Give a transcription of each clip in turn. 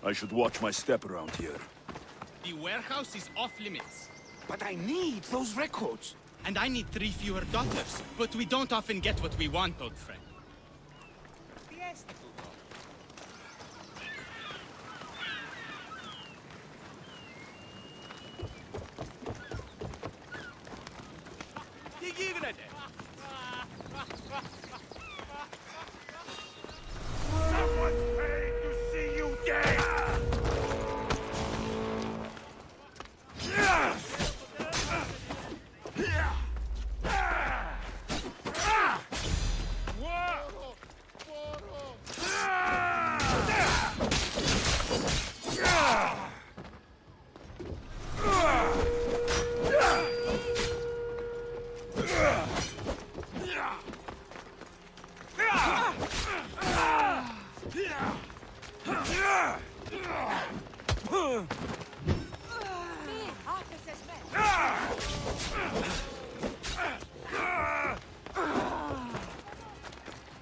I should watch my step around here. The warehouse is off limits. But I need those records. And I need 3 fewer daughters. But we don't often get what we want, old friend. Someone's paying to see you dead!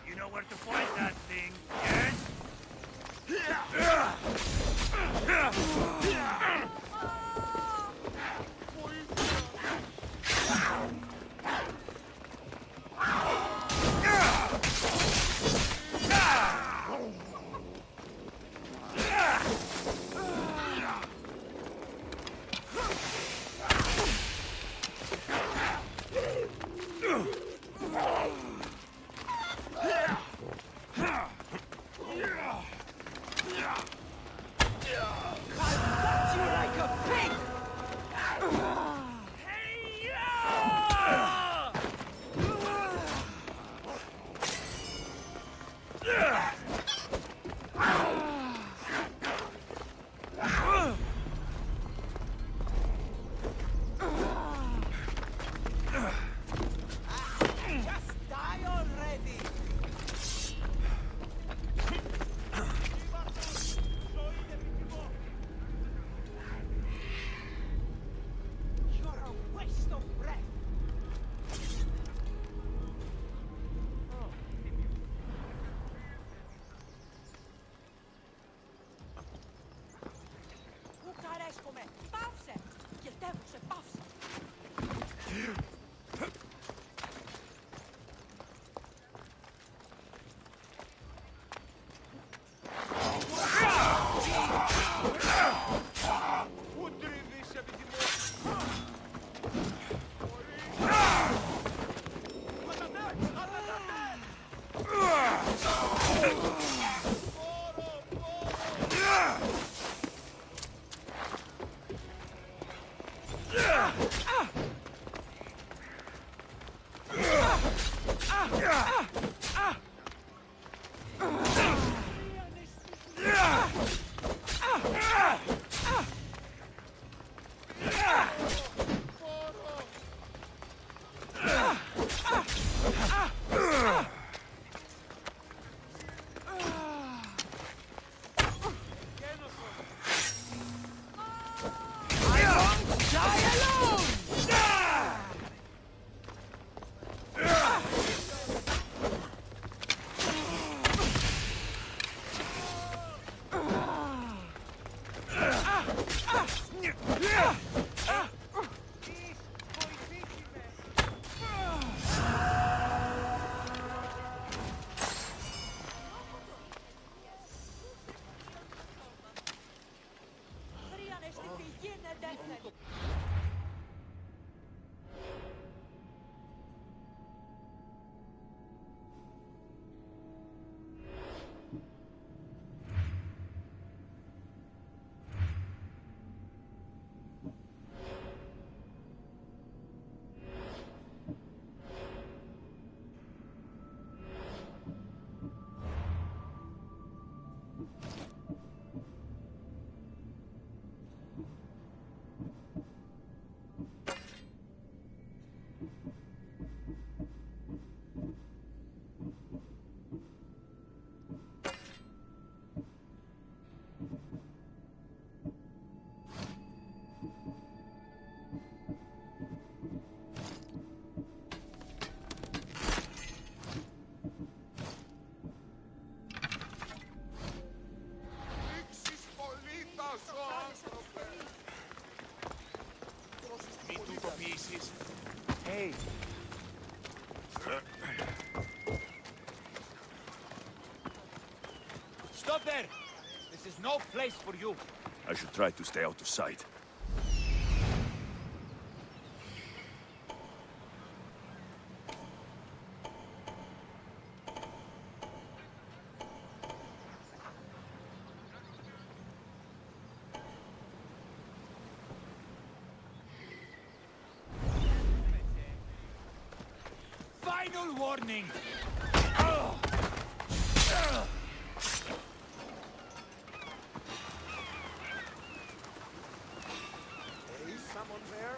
You know where to find that thing, yes? way! Stop there! This is no place for you. I should try to stay out of sight. Final warning! Is someone there?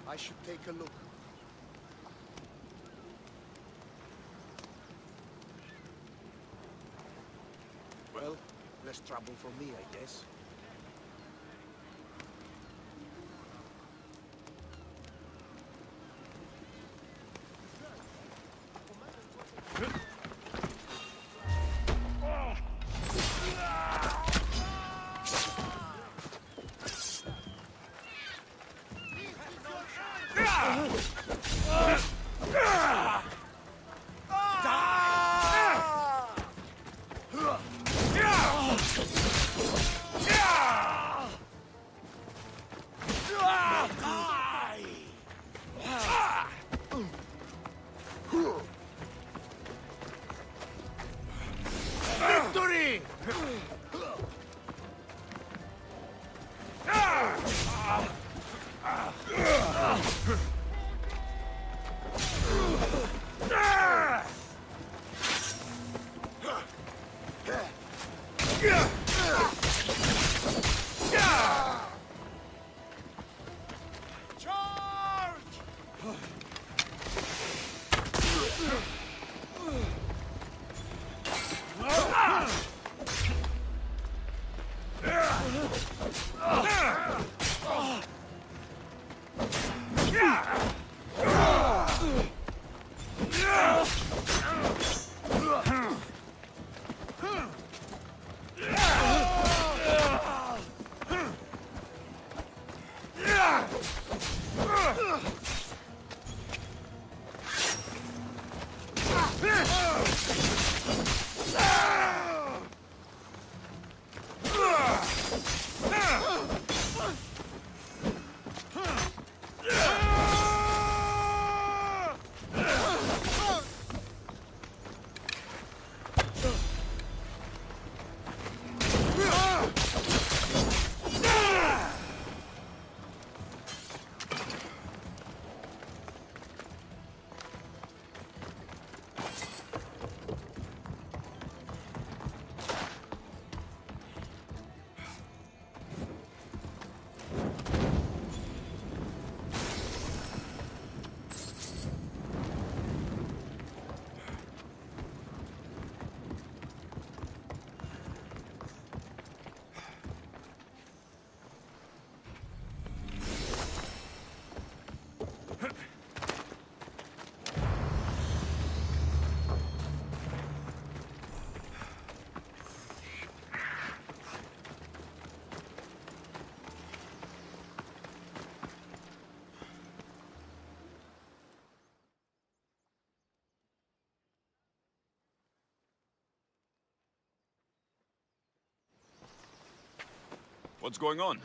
I should take a look. Well, less trouble for me, I guess. Victory! What's going on?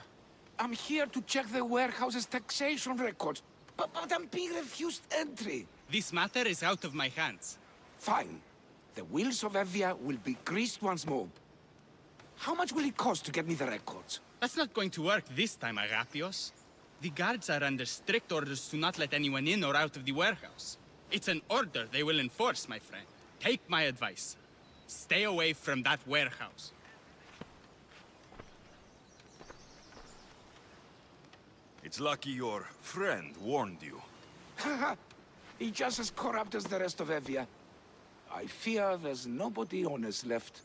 I'm here to check the warehouse's taxation records, but I'm being refused entry. This matter is out of my hands. Fine. The wheels of Evia will be greased once more. How much will it cost to get me the records? That's not going to work this time, Alexios. The guards are under strict orders to not let anyone in or out of the warehouse. It's an order they will enforce, my friend. Take my advice. Stay away from that warehouse. It's lucky your friend warned you. Haha! He's just as corrupt as the rest of Evia. I fear there's nobody honest left.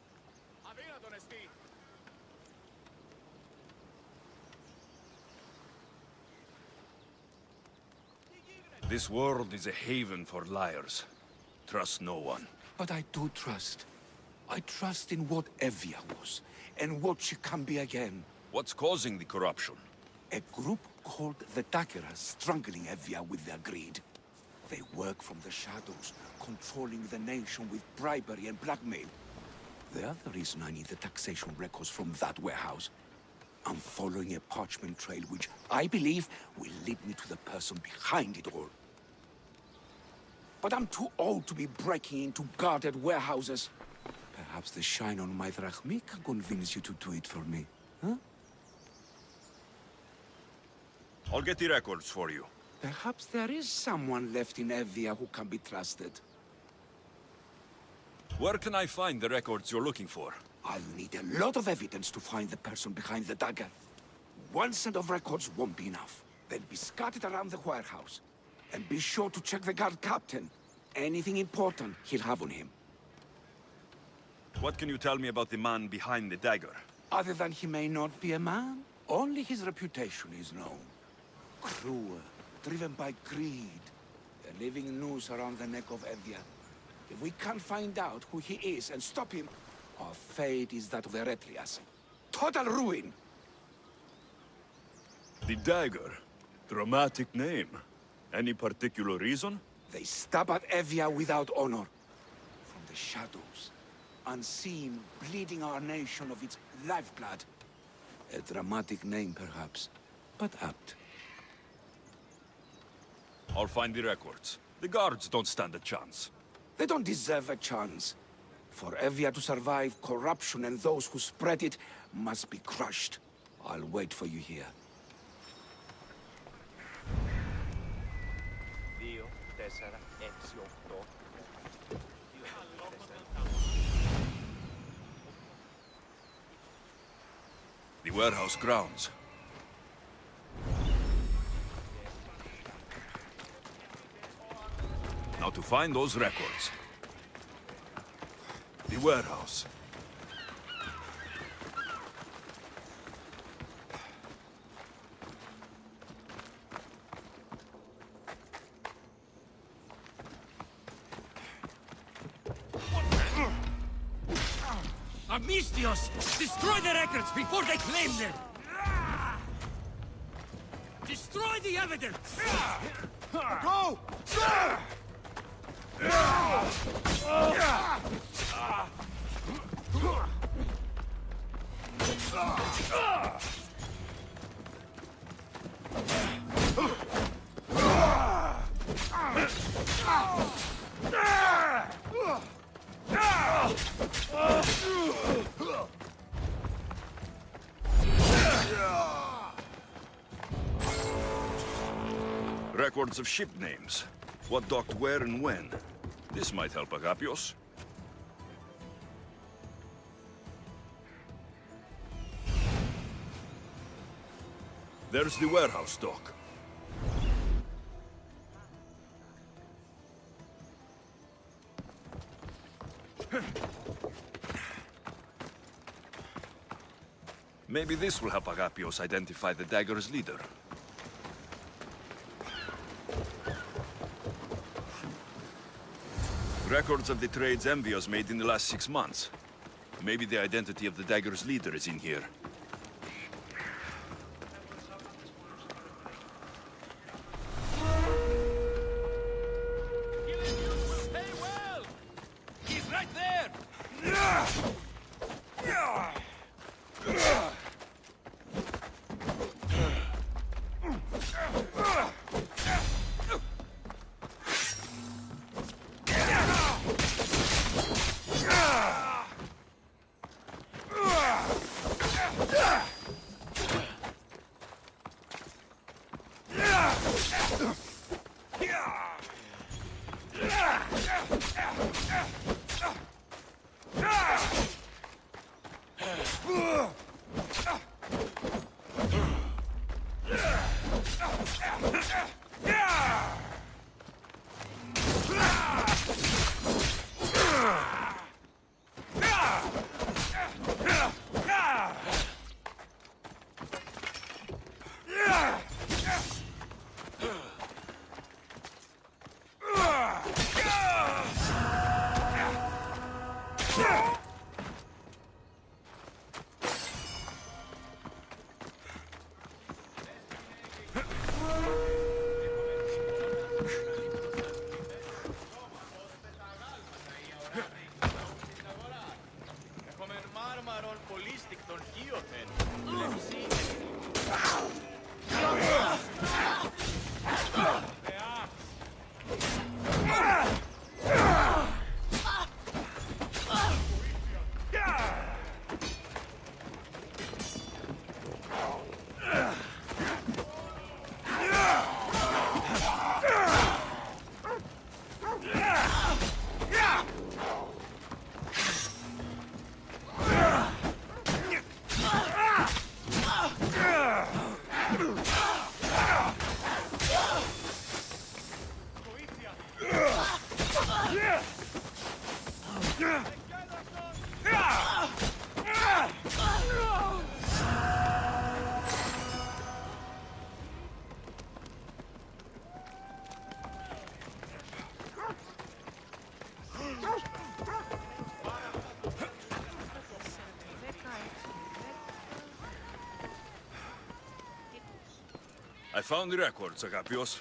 This world is a haven for liars. Trust no one. But I do trust. I trust in what Evia was, and what she can be again. What's causing the corruption? A group called the Daggers strangling Evia with their greed. They work from the shadows, controlling the nation with bribery and blackmail. The other reason I need the taxation records from that warehouse. I'm following a parchment trail which I believe will lead me to the person behind it all. But I'm too old to be breaking into guarded warehouses. Perhaps the shine on my drachmi can convince you to do it for me, huh? I'll get the records for you. Perhaps there is someone left in Evia who can be trusted. Where can I find the records you're looking for? I'll need a lot of evidence to find the person behind the dagger. One set of records won't be enough. They'll be scattered around the warehouse. And be sure to check the guard captain. Anything important he'll have on him. What can you tell me about the man behind the dagger? Other than he may not be a man, only his reputation is known. Cruel, driven by greed. A living noose around the neck of Evia. If we can't find out who he is and stop him, our fate is that of Eretrias. Total ruin! The dagger? Dramatic name. Any particular reason? They stab at Evia without honor. From the shadows. Unseen, bleeding our nation of its lifeblood. A dramatic name, perhaps, but apt. I'll find the records. The guards don't stand a chance. They don't deserve a chance. For Evia to survive, corruption and those who spread it must be crushed. I'll wait for you here. The warehouse grounds. Now to find those records. The warehouse. Alexios! Destroy the records before they claim them! Destroy the evidence! Go! Records of ship names. What docked where and when. This might help, Alexios. There's the warehouse dock. Maybe this will help Alexios identify the dagger's leader. Records of the trades Envios made in the last 6 months. Maybe the identity of the dagger's leader is in here. Stay well! He's right there! Έχουμε μάρμαρον πολύστικτον χείωθεν. I found the records, Alexios.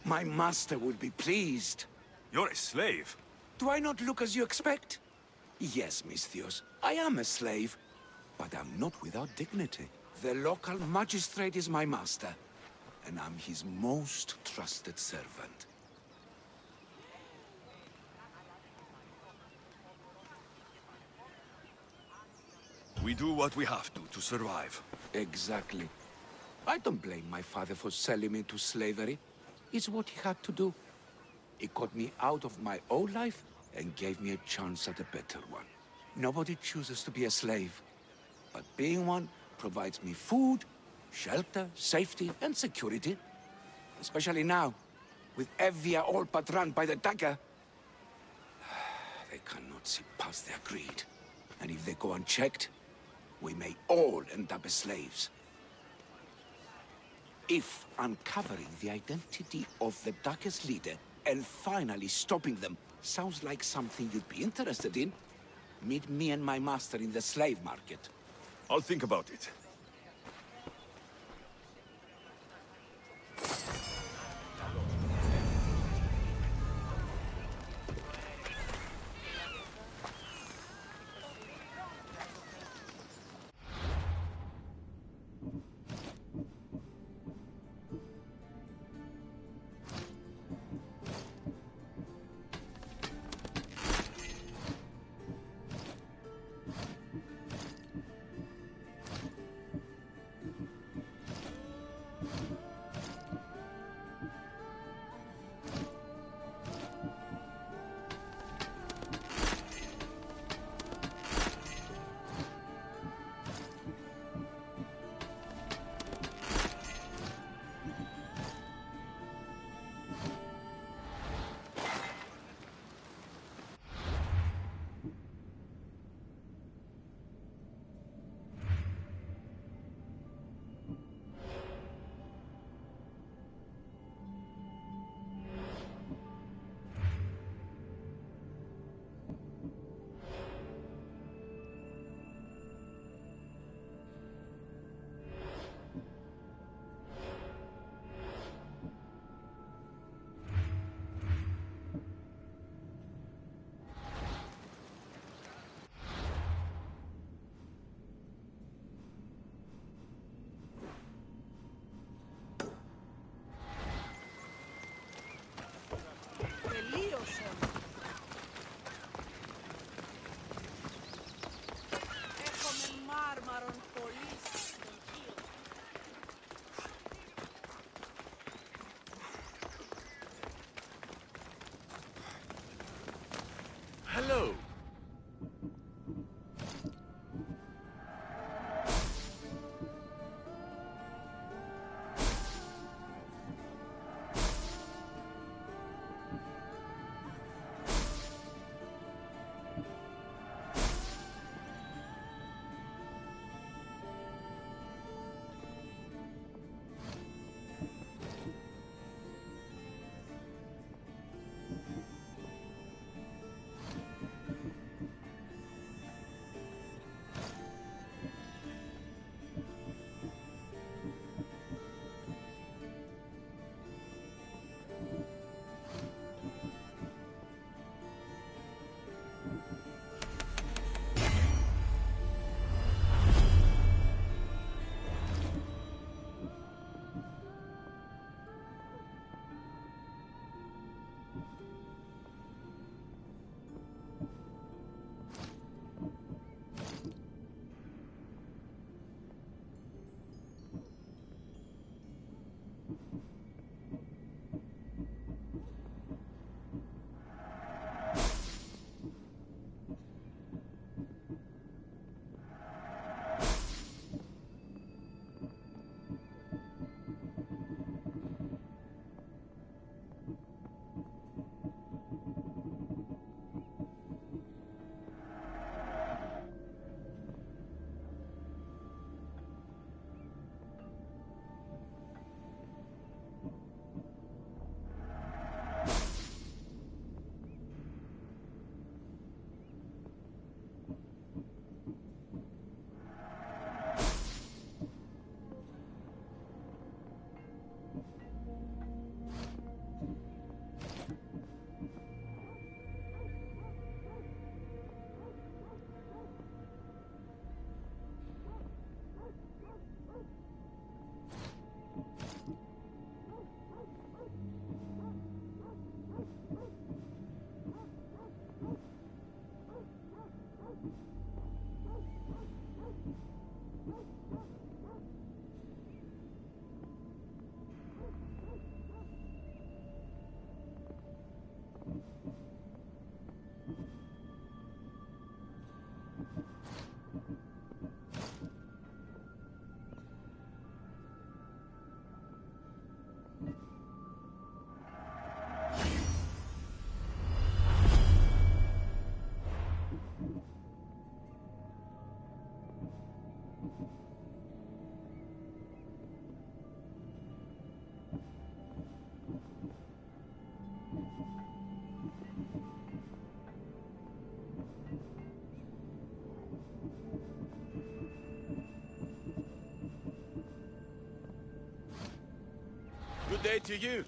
My master will be pleased. You're a slave. Do I not look as you expect? Yes, Misthios, I am a slave, but I'm not without dignity. The local magistrate is my master, and I'm his most trusted servant. We do what we have to survive. Exactly. I don't blame my father for selling me to slavery. It's what he had to do. He got me out of my old life and gave me a chance at a better one. Nobody chooses to be a slave, but being one provides me food, shelter, safety, and security. Especially now, with Evia all but run by the dagger. They cannot see past their greed. And if they go unchecked, we may all end up as slaves. If uncovering the identity of the Dagger's leader and finally stopping them sounds like something you'd be interested in, meet me and my master in the slave market. I'll think about it. Hello. day to you.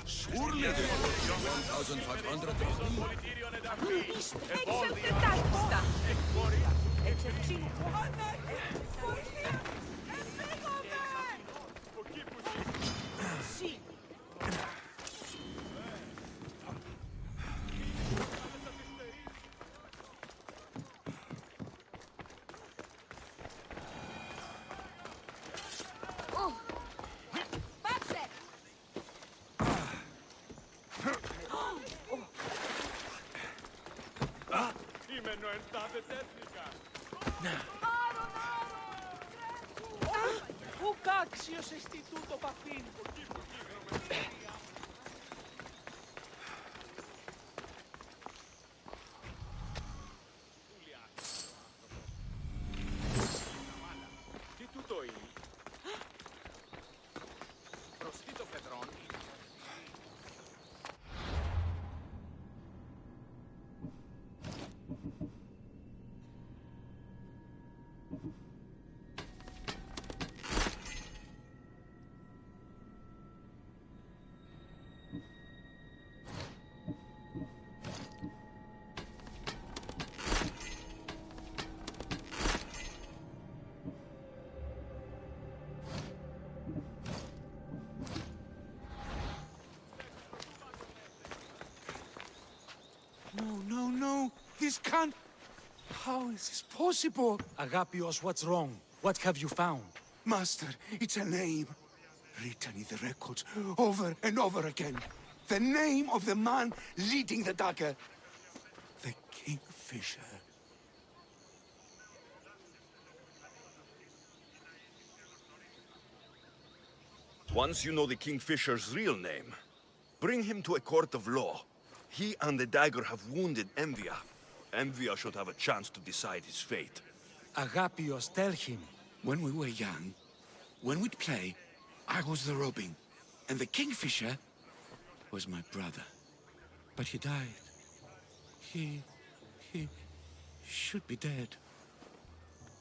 Surely there are 1,500 of me. Ουκ άξιος εστι τούτο παθήν. Τι τούτο είναι? Προσθήτω φεδρών. No. This can't... How is this possible? Agapios, what's wrong? What have you found? Master, it's a name. Written in the records over and over again. The name of the man leading the dagger. The Kingfisher. Once you know the Kingfisher's real name, bring him to a court of law. He and the dagger have wounded Envia. Envia should have a chance to decide his fate. Agapios, tell him. When we were young, when we'd play, I was the robin, and the Kingfisher was my brother. But he died. He should be dead.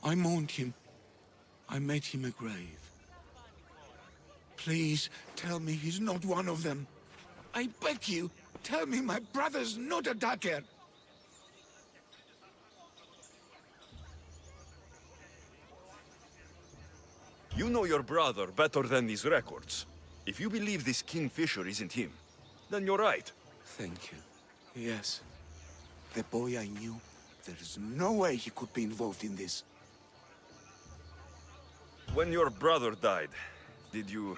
I mourned him. I made him a grave. Please, tell me he's not one of them. I beg you, tell me my brother's not a dagger. You know your brother better than these records. If you believe this Kingfisher isn't him, then you're right. Thank you. Yes. The boy I knew, there's no way he could be involved in this. When your brother died, did you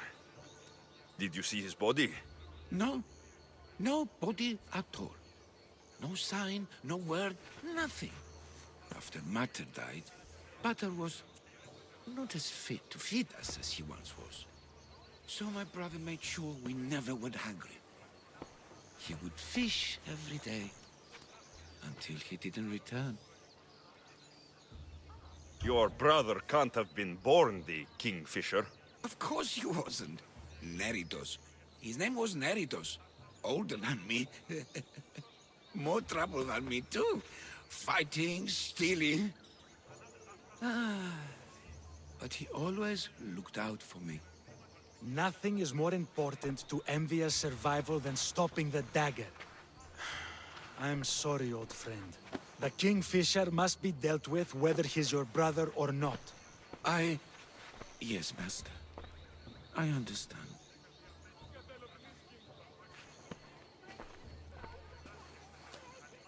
see his body? No. No body at all. No sign, no word, nothing. After Mater died, Pater was not as fit to feed us as he once was. So my brother made sure we never went hungry. He would fish every day, until he didn't return. Your brother can't have been born the Kingfisher. Of course he wasn't. Neritos. His name was Neritos. Older than me. More trouble than me too. Fighting, stealing. But he always looked out for me. Nothing is more important to Envia's survival than stopping the dagger. I'm sorry, old friend. The Kingfisher must be dealt with whether he's your brother or not. Yes, Master. I understand.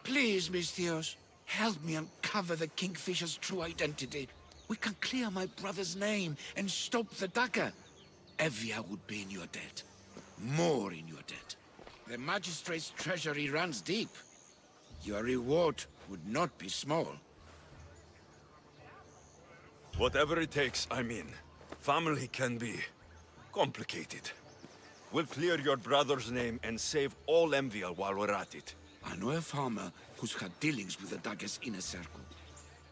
Please, Misthios, help me uncover the Kingfisher's true identity. We can clear my brother's name and stop the dagger. Evia would be in your debt. More in your debt. The Magistrate's treasury runs deep. Your reward would not be small. Whatever it takes, I mean. Family can be complicated. We'll clear your brother's name and save all Envia while we're at it. I know a farmer who's had dealings with the dagger's inner circle.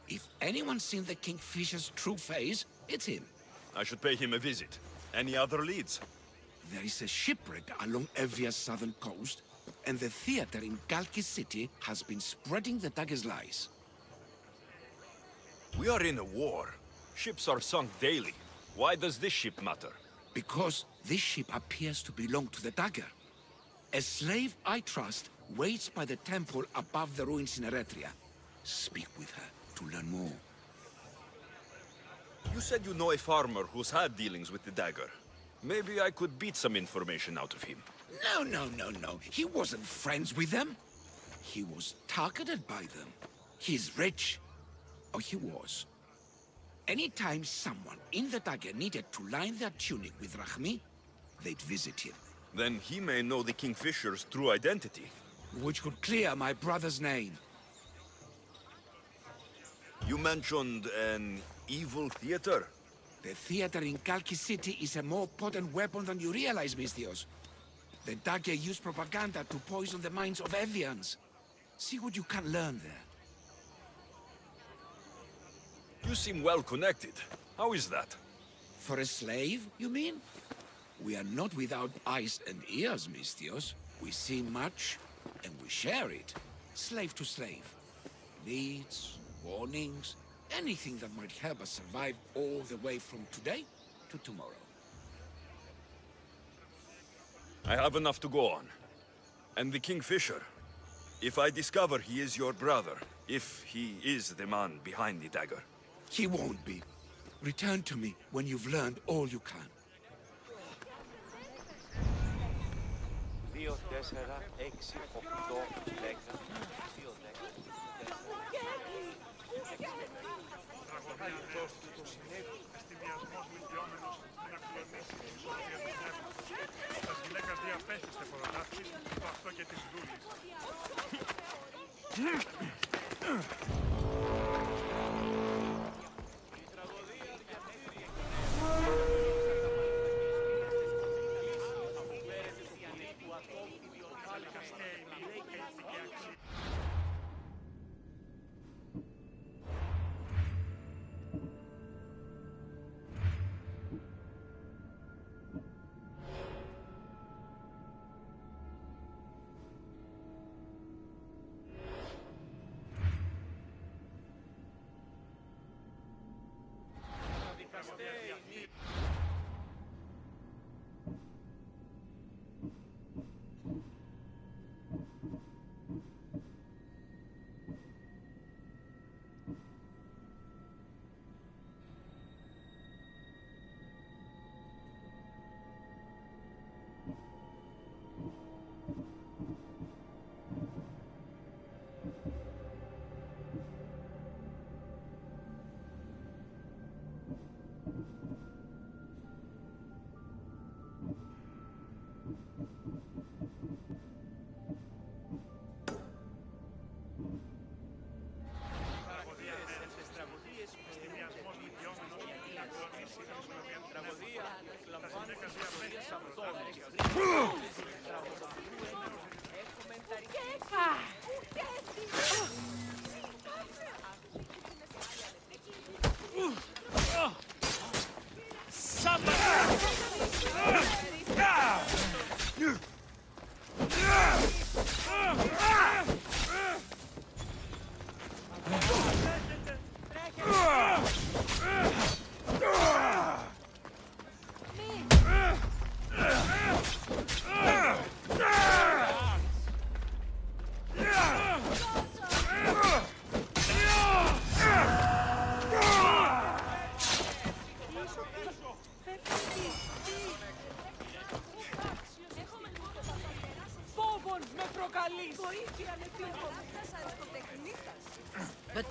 If anyone's seen the Kingfisher's true face, it's him. I should pay him a visit. Any other leads? There is a shipwreck along Evia's southern coast, and the theater in Galki City has been spreading the dagger's lies. We are in a war. Ships are sunk daily. Why does this ship matter? Because this ship appears to belong to the dagger. A slave I trust waits by the temple above the ruins in Eretria. Speak with her to learn more. You said you know a farmer who's had dealings with the dagger. Maybe I could beat some information out of him. No. He wasn't friends with them. He was targeted by them. He's rich. Or he was. Anytime someone in the dagger needed to line their tunic with Rahmi, they'd visit him. Then he may know the Kingfisher's true identity. Which could clear my brother's name. You mentioned an evil theater? The theater in Kalki City is a more potent weapon than you realize, Misthios. The dagger used propaganda to poison the minds of Evians. See what you can learn there. You seem well connected. How is that? For a slave, you mean? We are not without eyes and ears, Misthios. We see much, and we share it. Slave to slave. Needs, warnings, anything that might help us survive all the way from today to tomorrow. I have enough to go on. And the Kingfisher. If I discover he is your brother, if he is the man behind the dagger. He won't be. Return to me when you've learned all you can. 2, 4, 6, 8, Σας γυναίκας διαπέστησε φοροτάφης, το αυτό και της δούλης.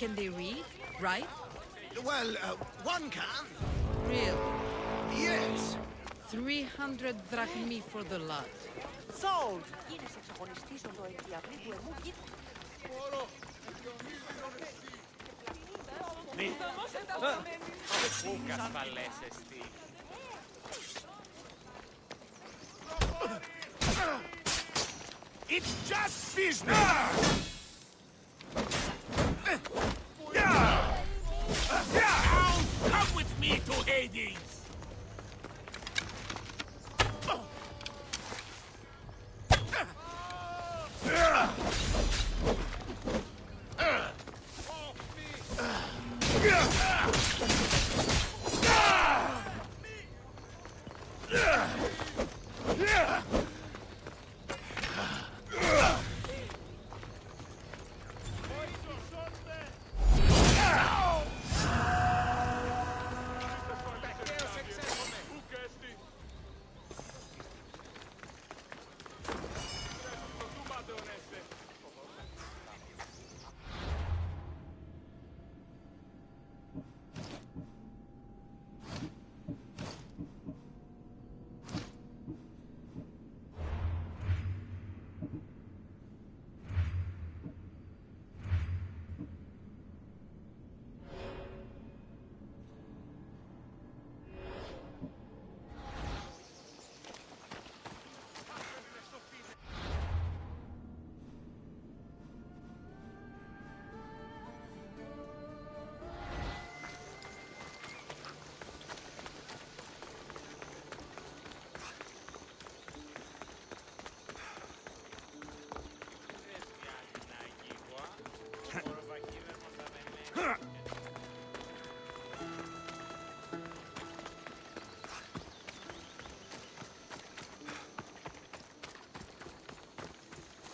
Can they read? Right? Well, one can. Really? Yes. 300 drachmi for the lot. Sold. Πού κασπαλές εστί. It's just business. Come with me to Hades.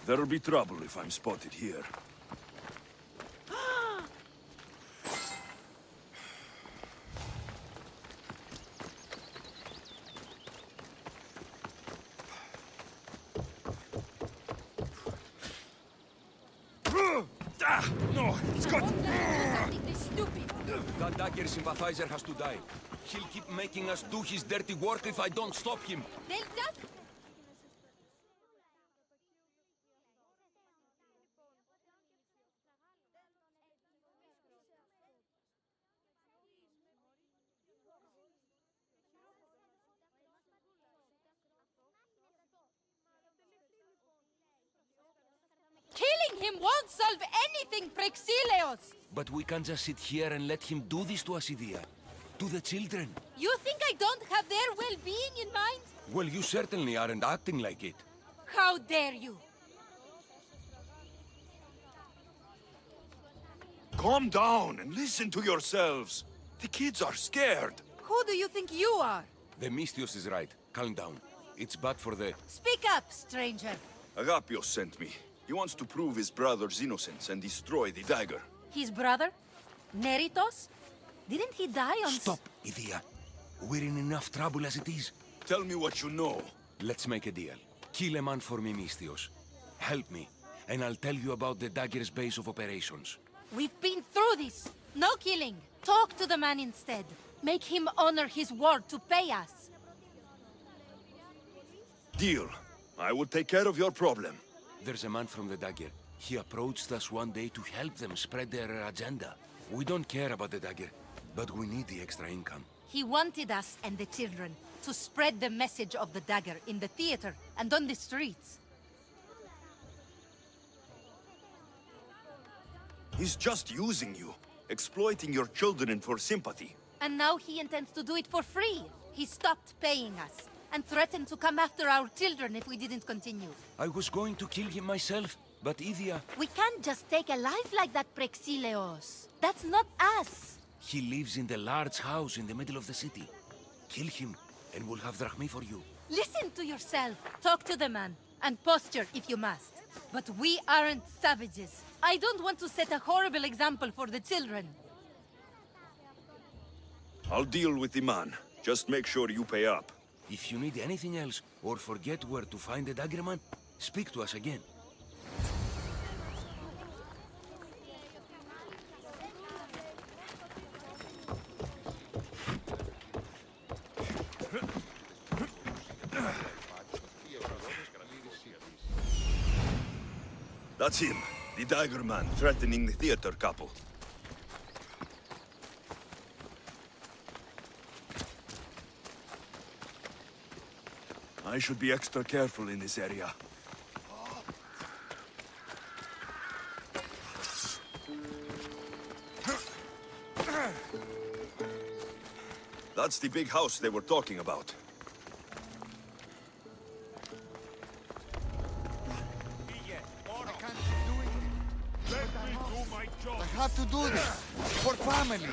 There'll be trouble if I'm spotted here. No, it's got... Something this stupid. That dagger sympathizer has to die. He'll keep making us do his dirty work if I don't stop him. They'll just... Killing him won't solve anything, Prexilios! But we can't just sit here and let him do this to us, Idia. To the children. You think I don't have their well-being in mind? Well, you certainly aren't acting like it. How dare you! Calm down and listen to yourselves. The kids are scared. Who do you think you are? The Mystios is right. Calm down. It's bad for the... Speak up, stranger. Agapios sent me. He wants to prove his brother's innocence and destroy the dagger. His brother? Neritos? Didn't he die on... Stop, Idia. We're in enough trouble as it is. Tell me what you know. Let's make a deal. Kill a man for me, Mystios. Help me, and I'll tell you about the dagger's base of operations. We've been through this. No killing. Talk to the man instead. Make him honor his word to pay us. Deal. I will take care of your problem. There's a man from the dagger. He approached us one day to help them spread their agenda. We don't care about the dagger, but we need the extra income. He wanted us and the children to spread the message of the dagger in the theater and on the streets. He's just using you, exploiting your children for sympathy. And now he intends to do it for free. He stopped paying us and threatened to come after our children if we didn't continue. I was going to kill him myself, but Idia... We can't just take a life like that, Prexilios. That's not us. He lives in the large house in the middle of the city. Kill him, and we'll have drachmi for you. Listen to yourself. Talk to the man, and posture if you must. But we aren't savages. I don't want to set a horrible example for the children. I'll deal with the man. Just make sure you pay up. If you need anything else, or forget where to find the dagger man, speak to us again. That's him, the dagger man threatening the theater couple. I should be extra careful in this area. That's the big house they were talking about. Let me do my job. I have to do this for family.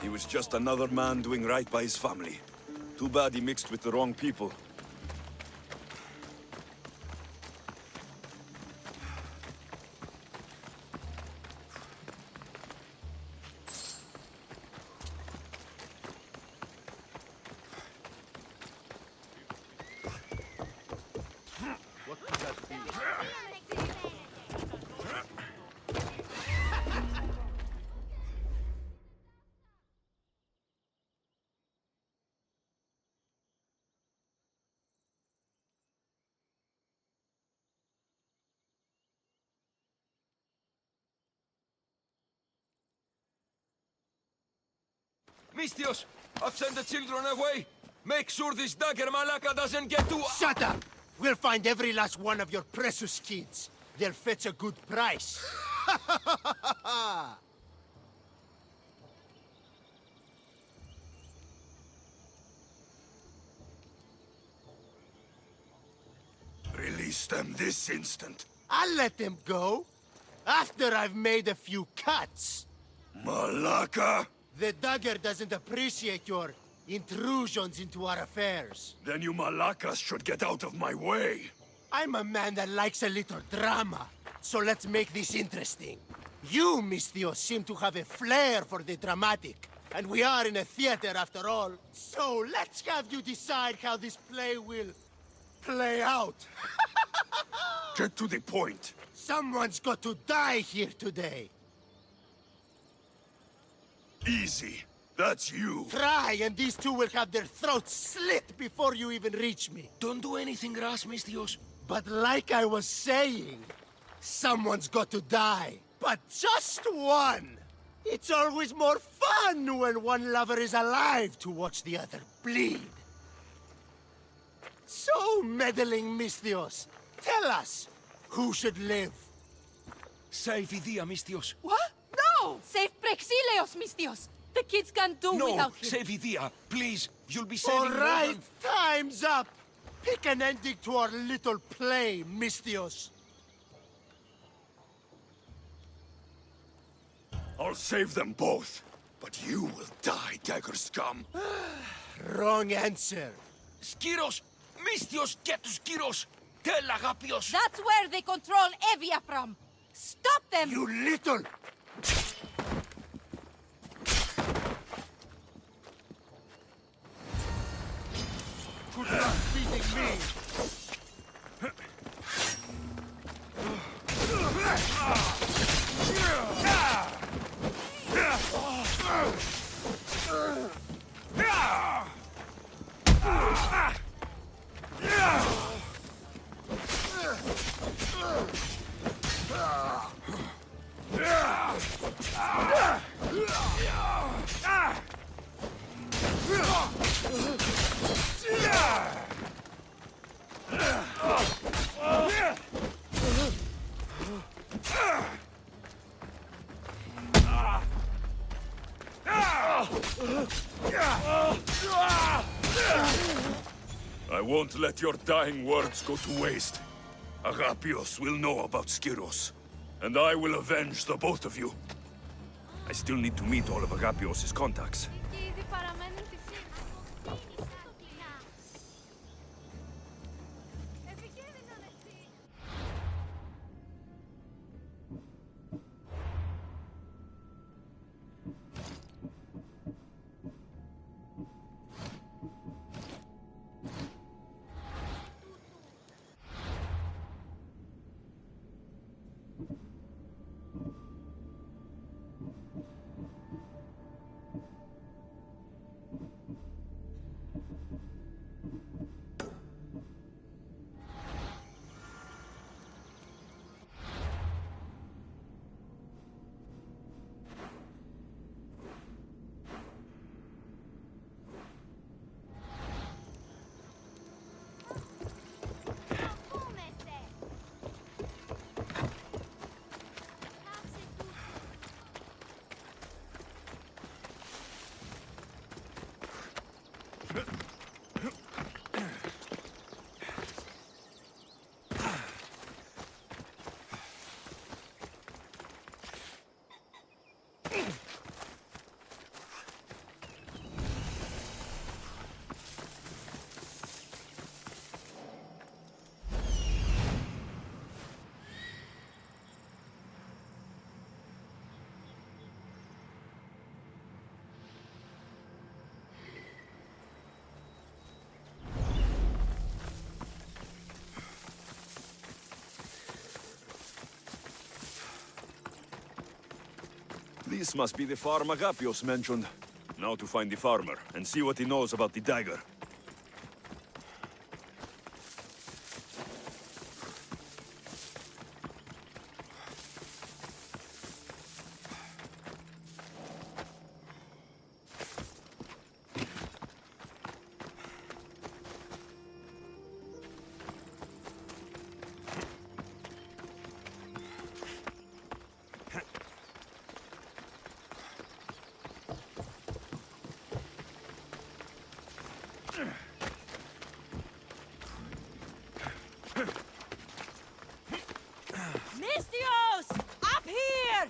He was just another man doing right by his family. Too bad he mixed with the wrong people. Misthios, I've sent the children away. Make sure this dagger malaka doesn't get to... Shut up! We'll find every last one of your precious kids. They'll fetch a good price. Release them this instant. I'll let them go. After I've made a few cuts. Malaka! The dagger doesn't appreciate your intrusions into our affairs. Then you Malakas should get out of my way. I'm a man that likes a little drama, so let's make this interesting. You, Misthios, seem to have a flair for the dramatic, and we are in a theater after all. So let's have you decide how this play will play out. Get to the point. Someone's got to die here today. Easy. That's you. Try, and these two will have their throats slit before you even reach me. Don't do anything rash, Misthios. But like I was saying, someone's got to die. But just one. It's always more fun when one lover is alive to watch the other bleed. So, meddling Misthios, tell us, who should live? Save Idia, Misthios. What? No! Save Prexileos, Misthios! The kids can't do No, without him. save Idia. Please, you'll be saving All more right, than- time's up. Pick an ending to our little play, Misthios. I'll save them both. But you will die, dagger scum. Wrong answer. Skiros! Misthios, get to Skiros! Tell Agapios! That's where they control Evia from. Stop them! You little... Good luck beating me. I won't let your dying words go to waste. Agapios will know about Skiros, and I will avenge the both of you. I still need to meet all of Agapios' contacts. This must be the farm Agapios mentioned. Now to find the farmer, and see what he knows about the dagger. Misthios! Up here!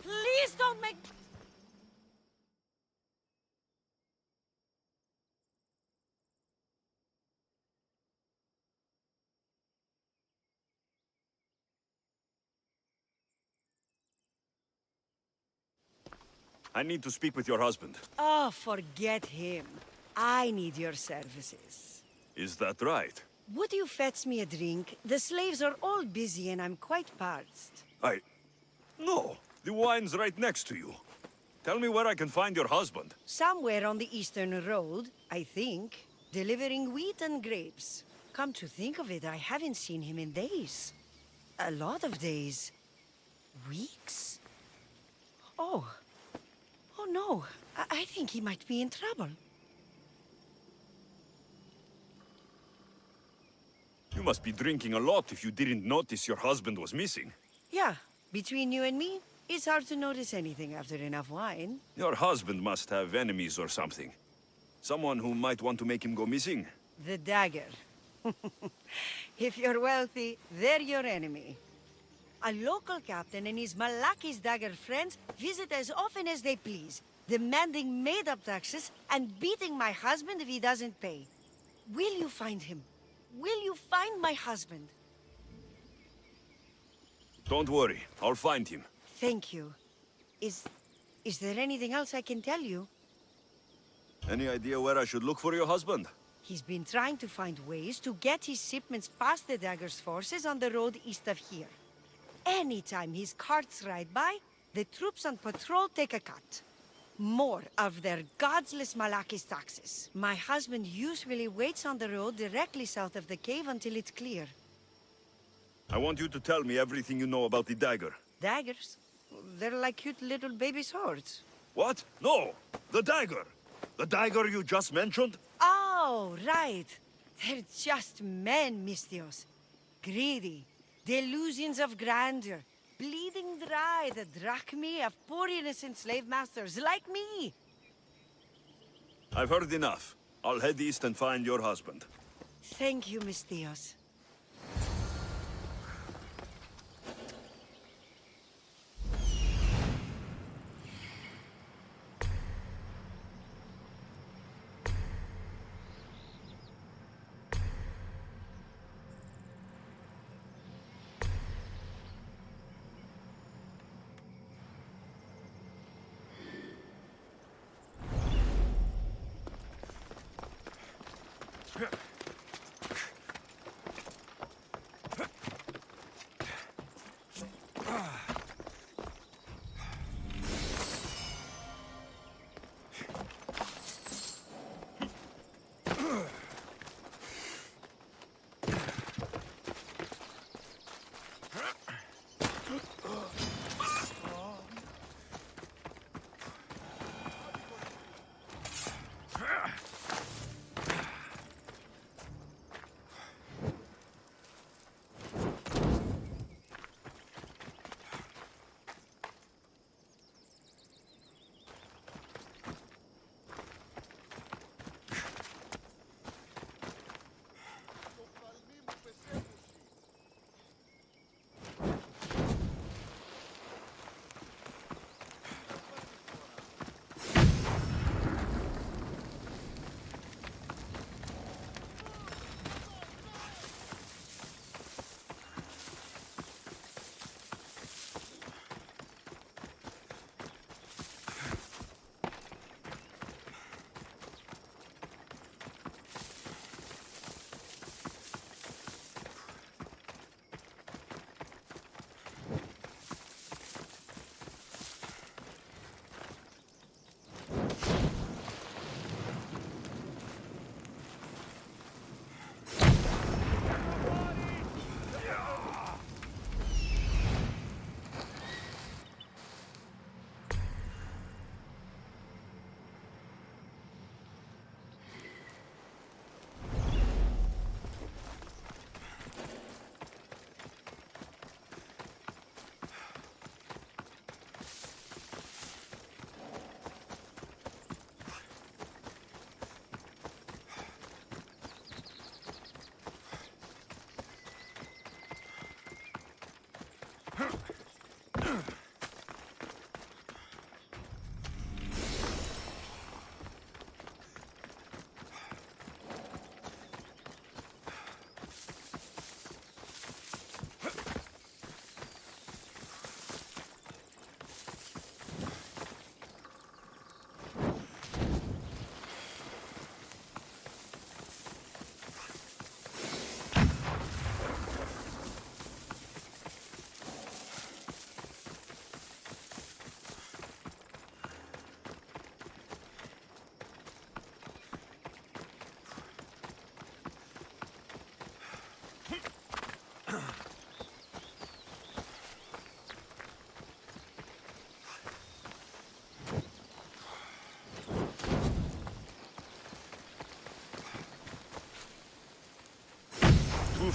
Please don't make... I need to speak with your husband. Oh, forget him. I need your services. Is that right? Would you fetch me a drink? The slaves are all busy and I'm quite parched. No, the wine's right next to you. Tell me where I can find your husband. Somewhere on the Eastern Road, I think. Delivering wheat and grapes. Come to think of it, I haven't seen him in days. A lot of days. Weeks? Oh. Oh no, I think he might be in trouble. You must be drinking a lot if you didn't notice your husband was missing. Yeah, between you and me, it's hard to notice anything after enough wine. Your husband must have enemies or something. Someone who might want to make him go missing. The dagger. If you're wealthy, they're your enemy. A local captain and his Malaki's dagger friends visit as often as they please, demanding made-up taxes and beating my husband if he doesn't pay. Will you find him? Will you find my husband? Don't worry, I'll find him. Thank you. Is there anything else I can tell you? Any idea where I should look for your husband? He's been trying to find ways to get his shipments past the dagger's forces on the road east of here. Anytime his carts ride by, the troops on patrol take a cut. More of their godless Malaki's taxes. My husband usually waits on the road directly south of the cave until it's clear. I want you to tell me everything you know about the dagger. Daggers? They're like cute little baby swords. What? No! The dagger! The dagger you just mentioned? Oh, right. They're just men, Misthios. Greedy. Delusions of grandeur. Bleeding dry the drachmae of poor innocent slave masters like me. I've heard enough. I'll head east and find your husband. Thank you, Misthios.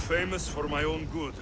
famous for my own good.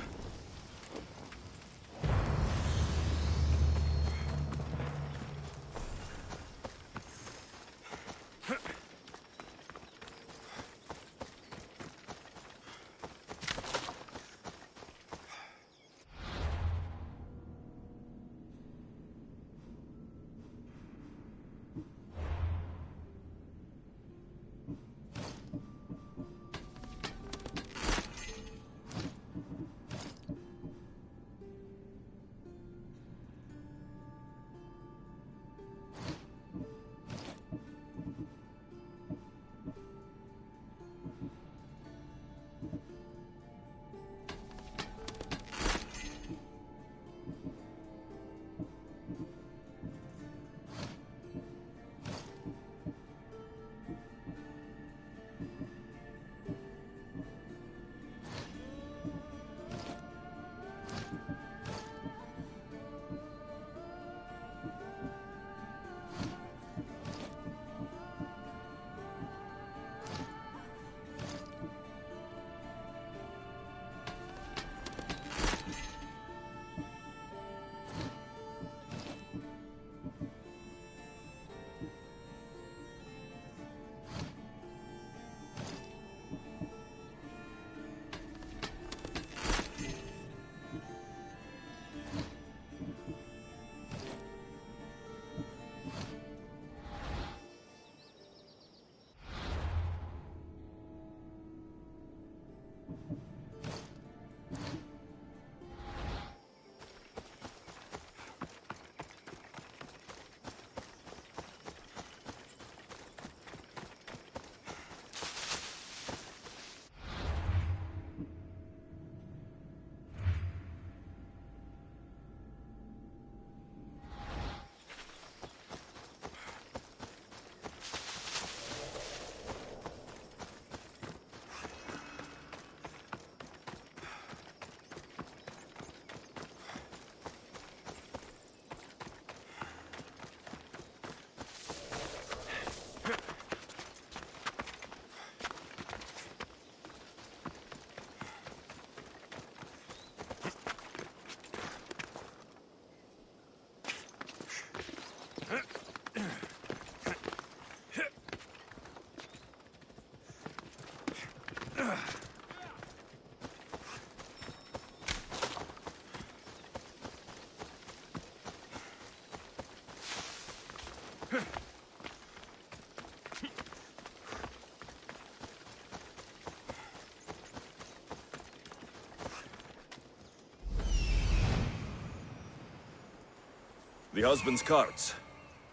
The husband's cards.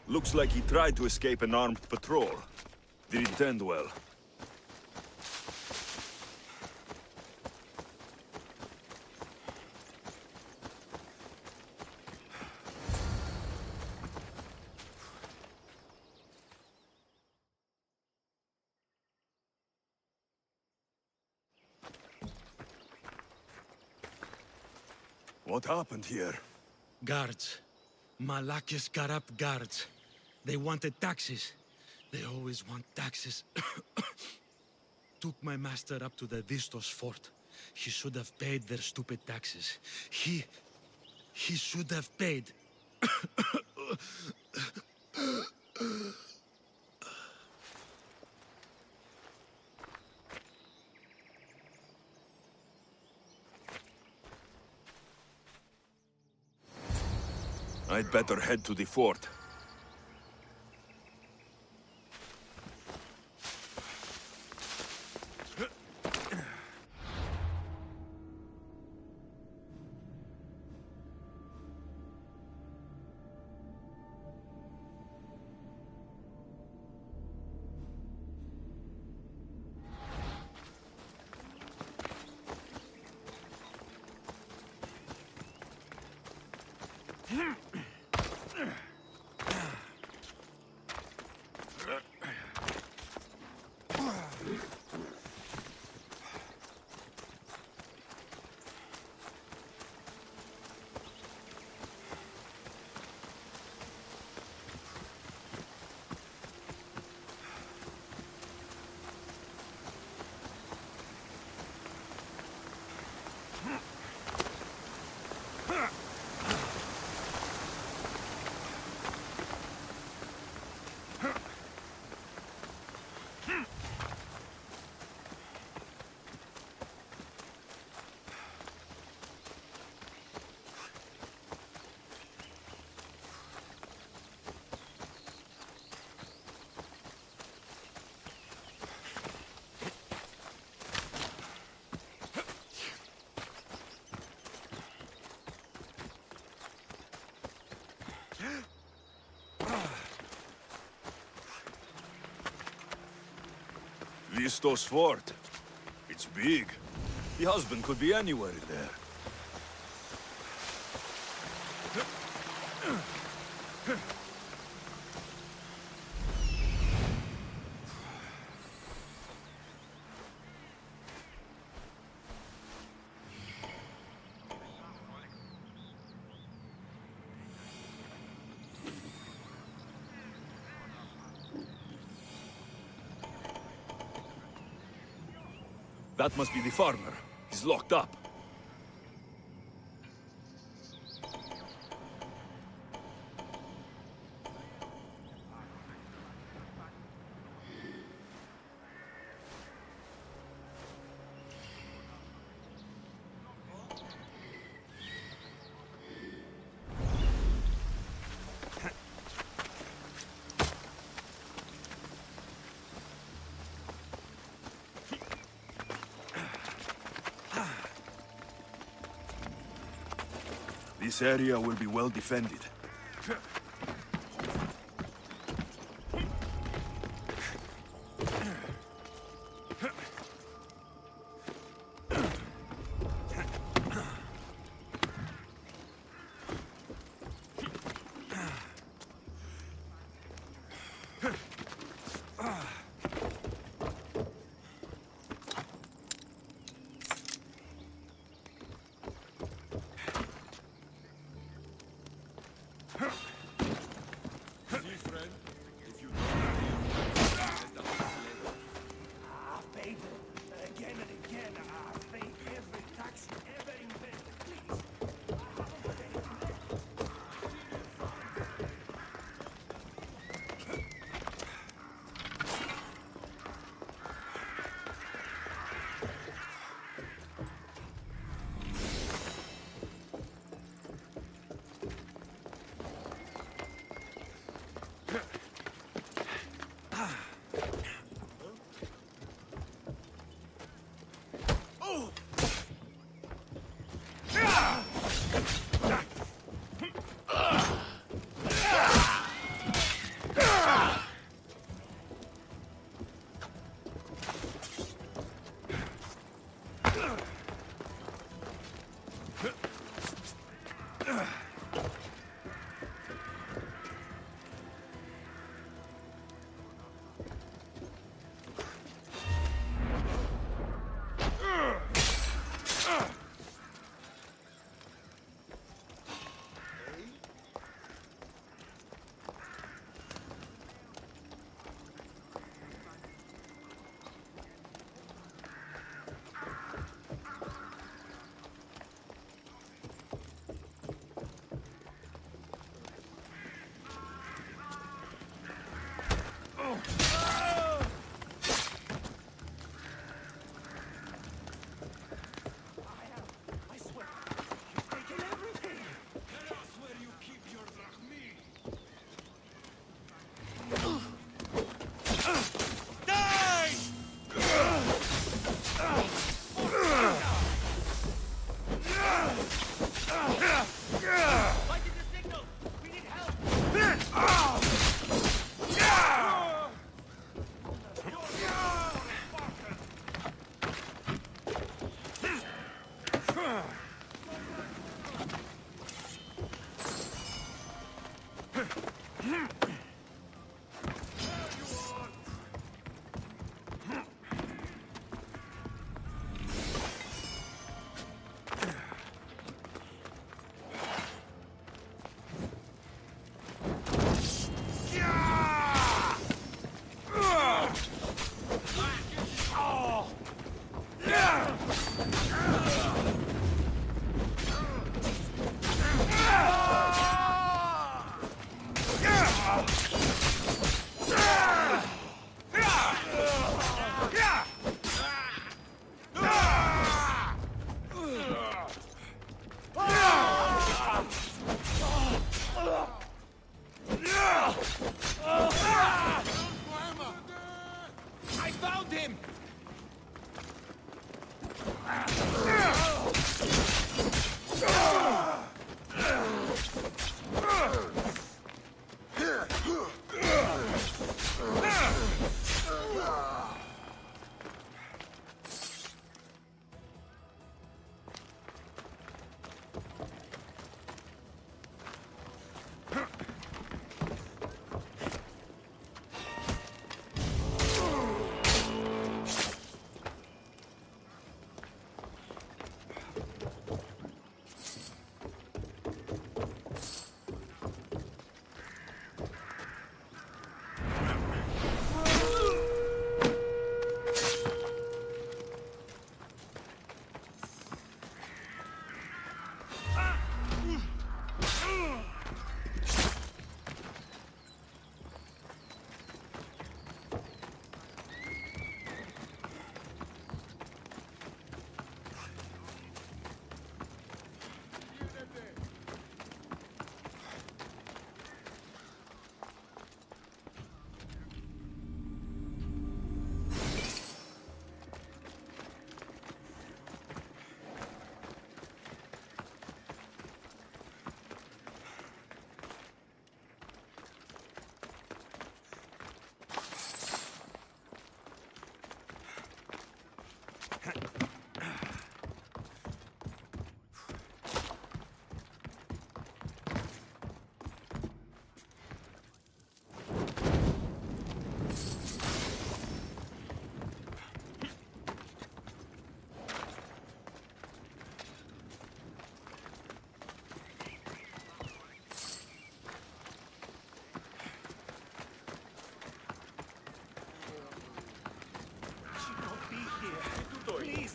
Looks like he tried to escape an armed patrol. Didn't end well. What happened here? Guards. Malakis got up guards. They wanted taxes. They always want taxes. Took my master up to the Distos fort. He should have paid their stupid taxes. He should have paid. I'd better head to the fort. Listos fort. It's big. The husband could be anywhere in there. That must be the farmer. He's locked up. This area will be well defended.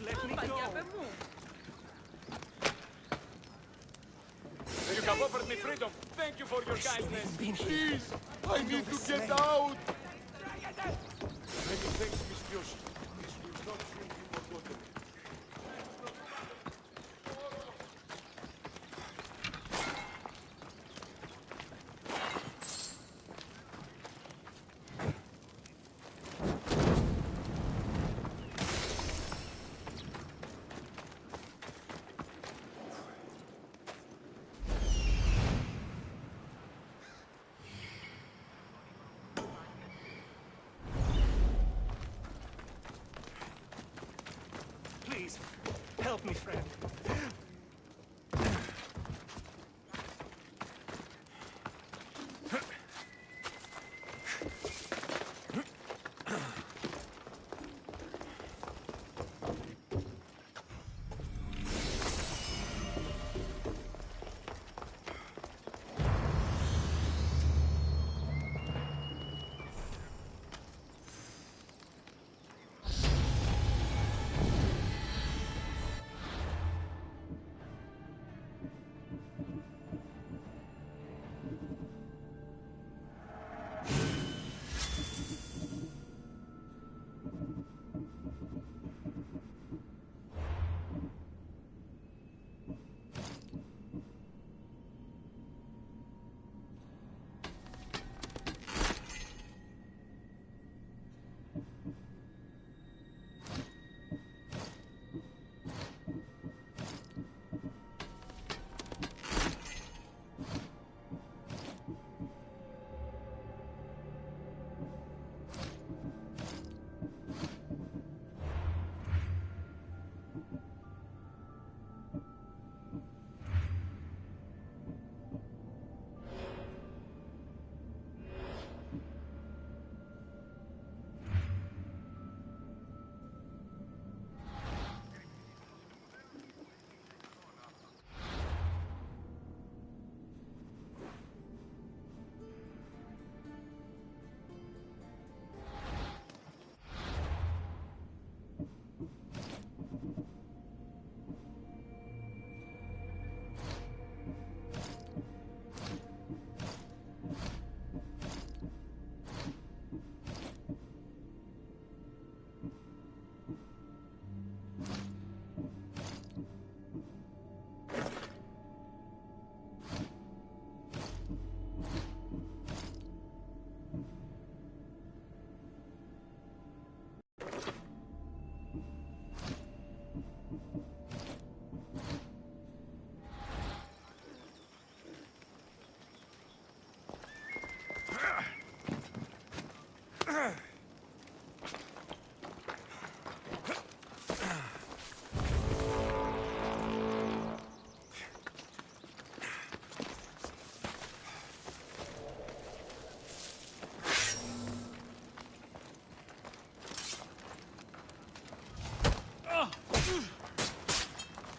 let me go. You have offered me freedom. Thank you for your kindness. Please, I need to get out. Many thanks, Misthios. This will not soon be forgotten. Please, help me, friend.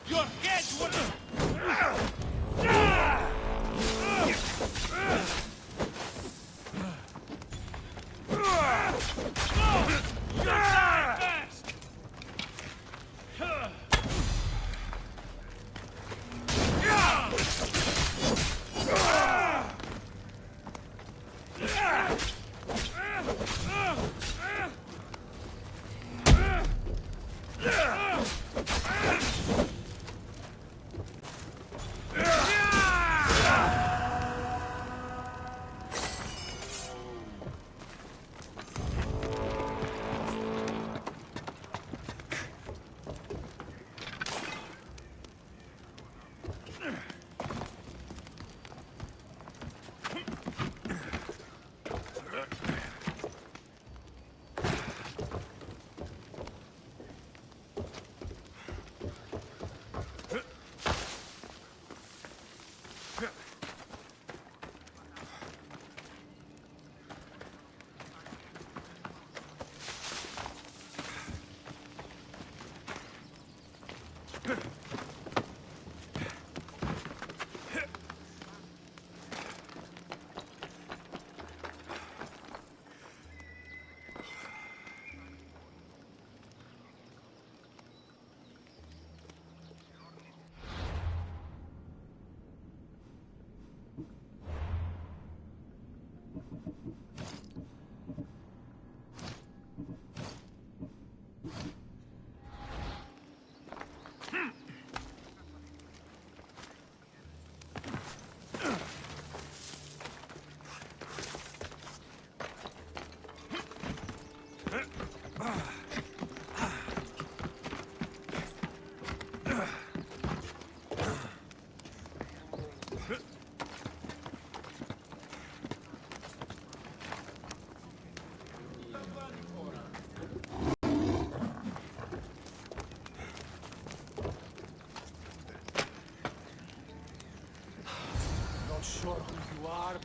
Your head will... You die first!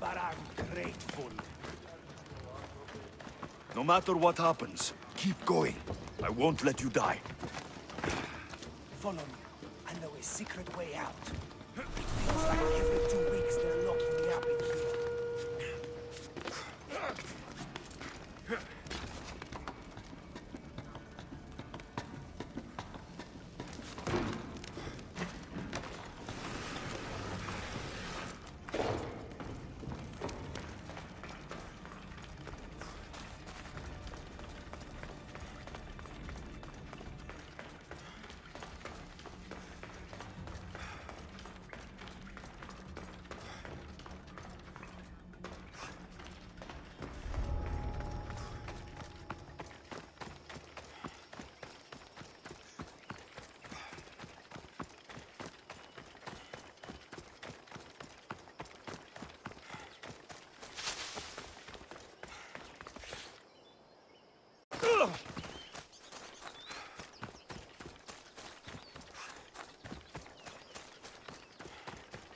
but I'm grateful. No matter what happens, keep going. I won't let you die. Follow me. I know a secret way out. It feels like every 2 weeks they're locking me up in here.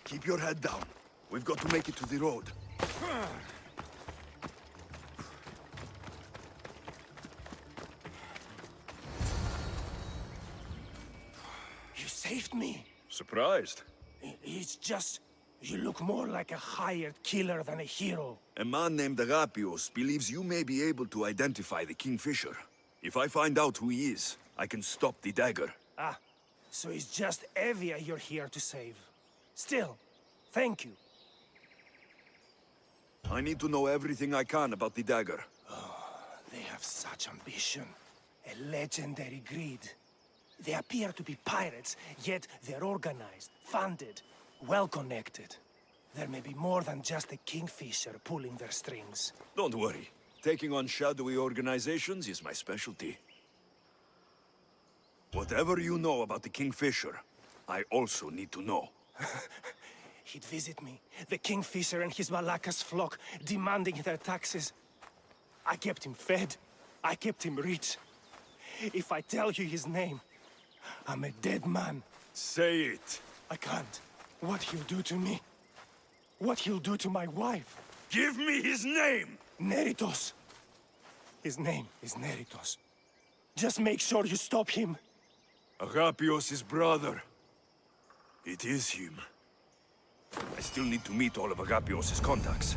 Keep your head down. We've got to make it to the road. You saved me. Surprised? It's just... you look more like a hired killer than a hero. A man named Alexios believes you may be able to identify the Kingfisher. If I find out who he is, I can stop the dagger. Ah, so it's just Evia you're here to save. Still, thank you. I need to know everything I can about the dagger. They have such ambition. A legendary greed. They appear to be pirates, yet they're organized, funded, well-connected. There may be more than just the Kingfisher pulling their strings. Don't worry. Taking on shadowy organizations is my specialty. Whatever you know about the Kingfisher, I also need to know. He'd visit me, the Kingfisher and his Malakas flock, demanding their taxes. I kept him fed. I kept him rich. If I tell you his name, I'm a dead man. Say it. I can't. What he'll do to me. What he'll do to my wife. Give me his name! Neritos. His name is Neritos. Just make sure you stop him. Alexios' brother. It is him. I still need to meet all of Alexios' contacts.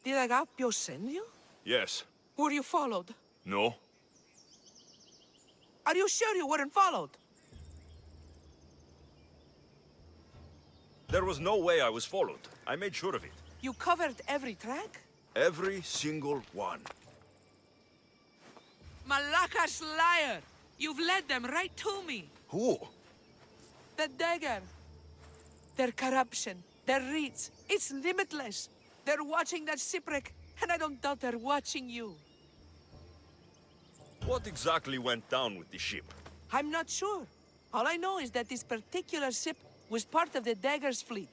Did Alexios send you? Yes. Were you followed? No? Are you sure you weren't followed? There was no way I was followed. I made sure of it. You covered every track? Every single one. Malaka's liar! You've led them right to me! Who? The dagger. Their corruption, their reach, it's limitless. They're watching that shipwreck, and I don't doubt they're watching you. What exactly went down with the ship? I'm not sure. All I know is that this particular ship was part of the Dagger's fleet.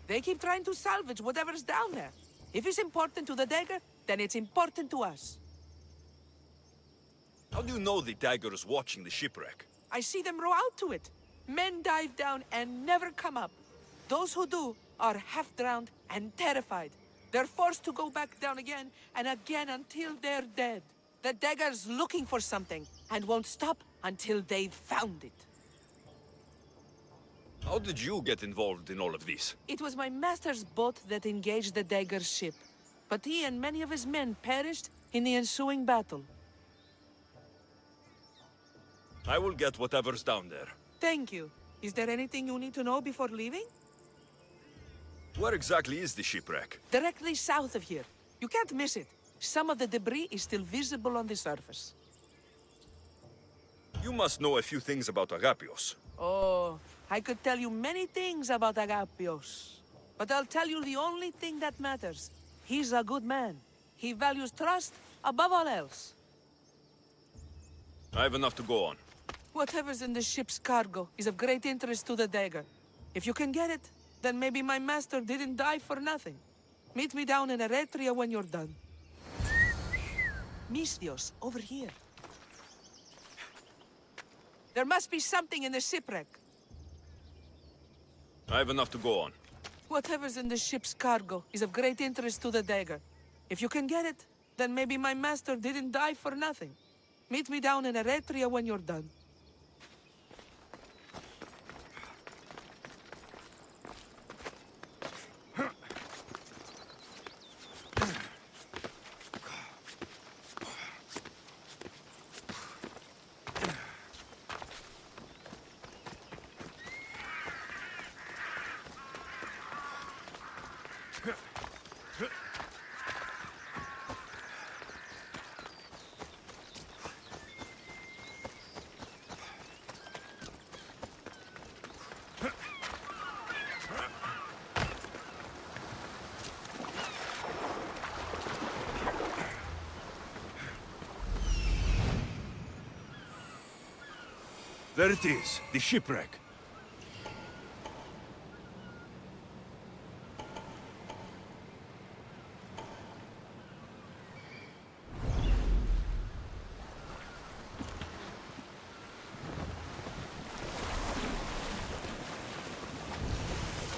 They keep trying to salvage whatever's down there. If it's important to the Dagger, then it's important to us. How do you know the Dagger is watching the shipwreck? I see them row out to it. Men dive down and never come up. Those who do are half-drowned and terrified. They're forced to go back down again and again until they're dead. The Dagger's looking for something and won't stop until they've found it. How did you get involved in all of this? It was my master's boat that engaged the Dagger's ship, but he and many of his men perished in the ensuing battle. I will get whatever's down there. Thank you. Is there anything you need to know before leaving? Where exactly is the shipwreck? Directly south of here. You can't miss it. Some of the debris is still visible on the surface. You must know a few things about Agapios. Oh, I could tell you many things about Agapios. But I'll tell you the only thing that matters. He's a good man. He values trust above all else. I have enough to go on. Whatever's in the ship's cargo is of great interest to the Dagger. If you can get it, then maybe my master didn't die for nothing. Meet me down in Eretria when you're done. Misthios, over here. There must be something in the shipwreck. I have enough to go on. Whatever's in the ship's cargo is of great interest to the Dagger. If you can get it, then maybe my master didn't die for nothing. Meet me down in Eretria when you're done. There it is, the shipwreck.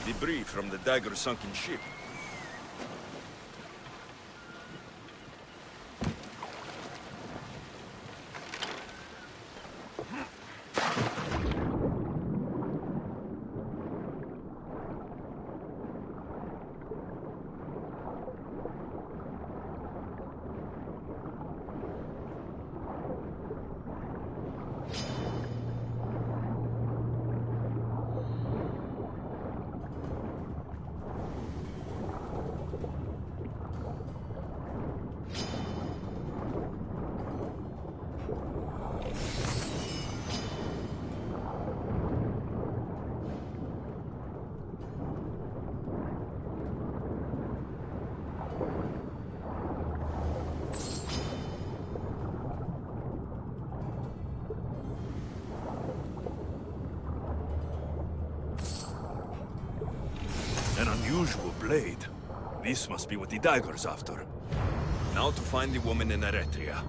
Debris from the Dagger's sunken ship. An unusual blade. This must be what the Dagger's after. Now to find the woman in Eretria.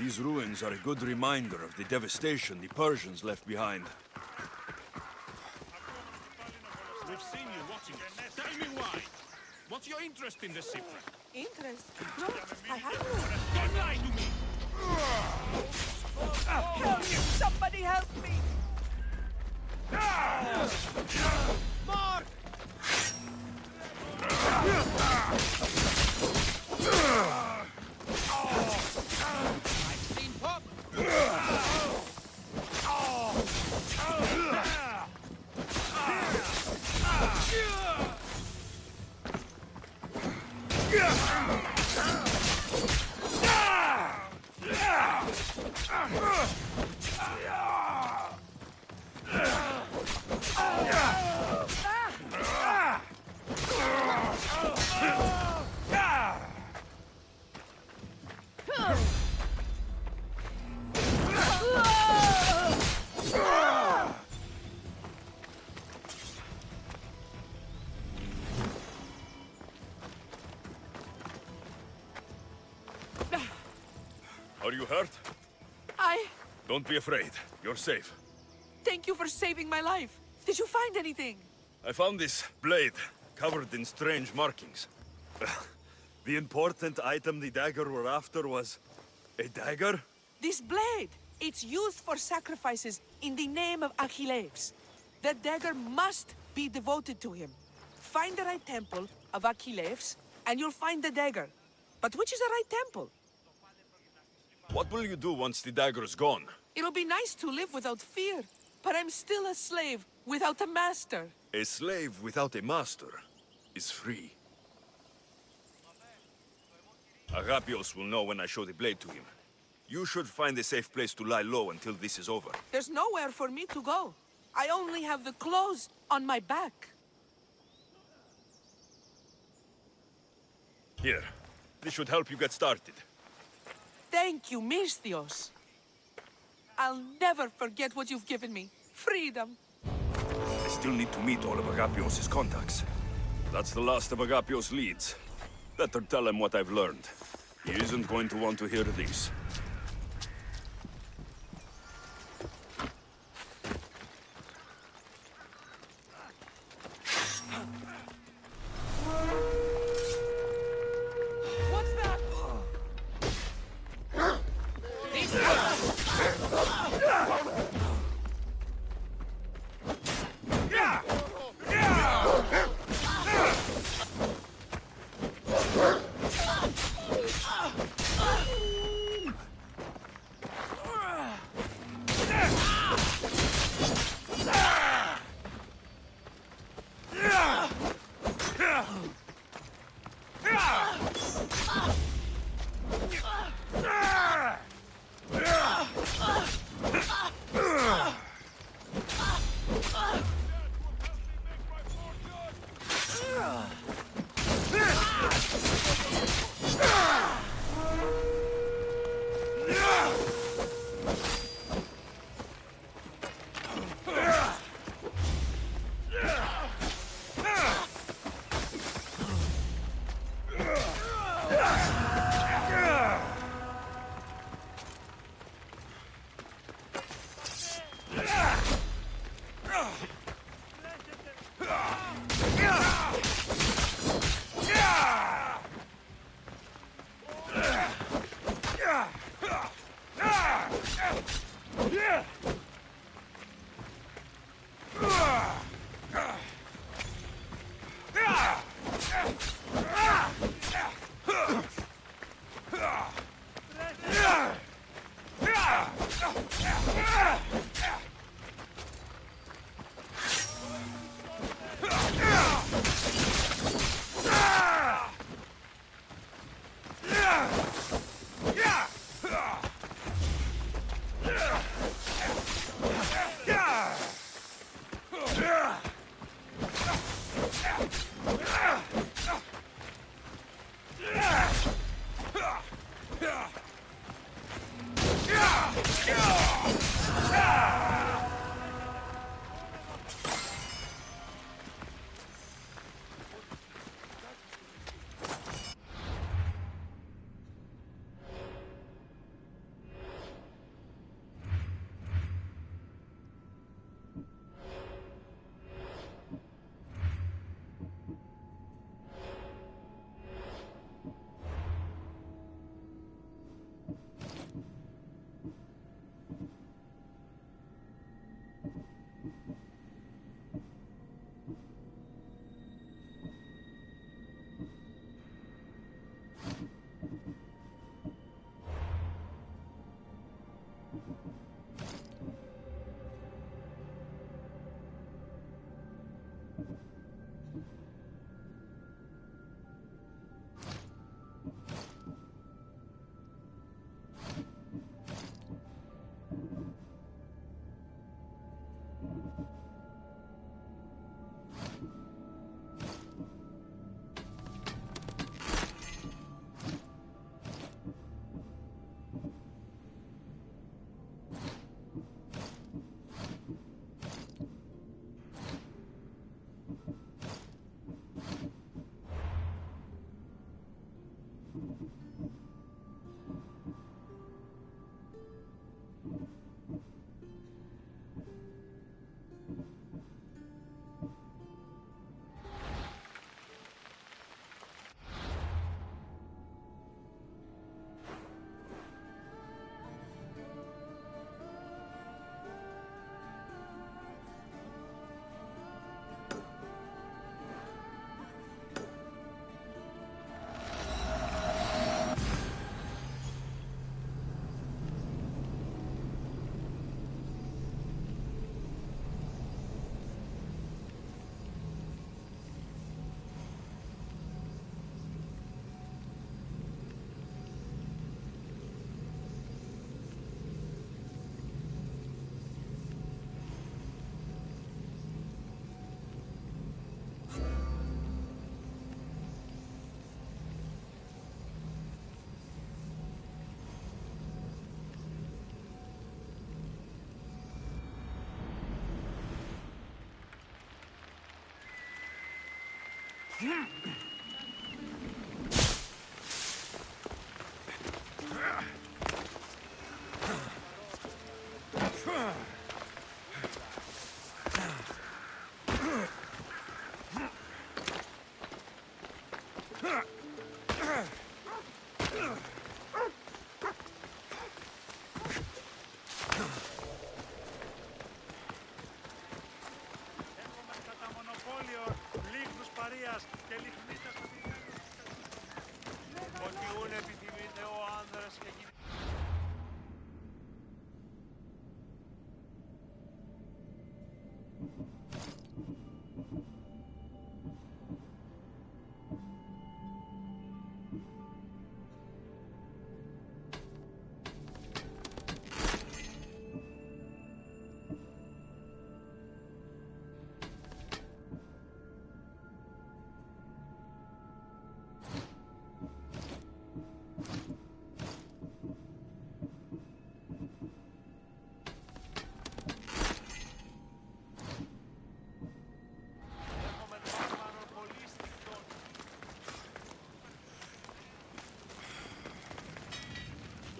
These ruins are a good reminder of the devastation the Persians left behind. We've seen you watching us. Tell me why. What's your interest in the secret? Interest? No, I have Don't lie to me! Help! Somebody help me! Mark! I've seen pop! Are you hurt? Don't be afraid. You're safe. Thank you for saving my life. Did you find anything? I found this blade, covered in strange markings. The important item the dagger were after was... a dagger? This blade! It's used for sacrifices in the name of Achilles. The dagger must be devoted to him. Find the right temple of Achilles, and you'll find the dagger. But which is the right temple? What will you do once the dagger is gone? It'll be nice to live without fear, but I'm still a slave without a master. A slave without a master is free. Alexios will know when I show the blade to him. You should find a safe place to lie low until this is over. There's nowhere for me to go. I only have the clothes on my back. Here, this should help you get started. Thank you, Misthios. I'll never forget what you've given me. Freedom. I still need to meet all of Alexios' contacts. That's the last of Alexios' leads. Better tell him what I've learned. He isn't going to want to hear this. What's that?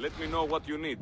Let me know what you need.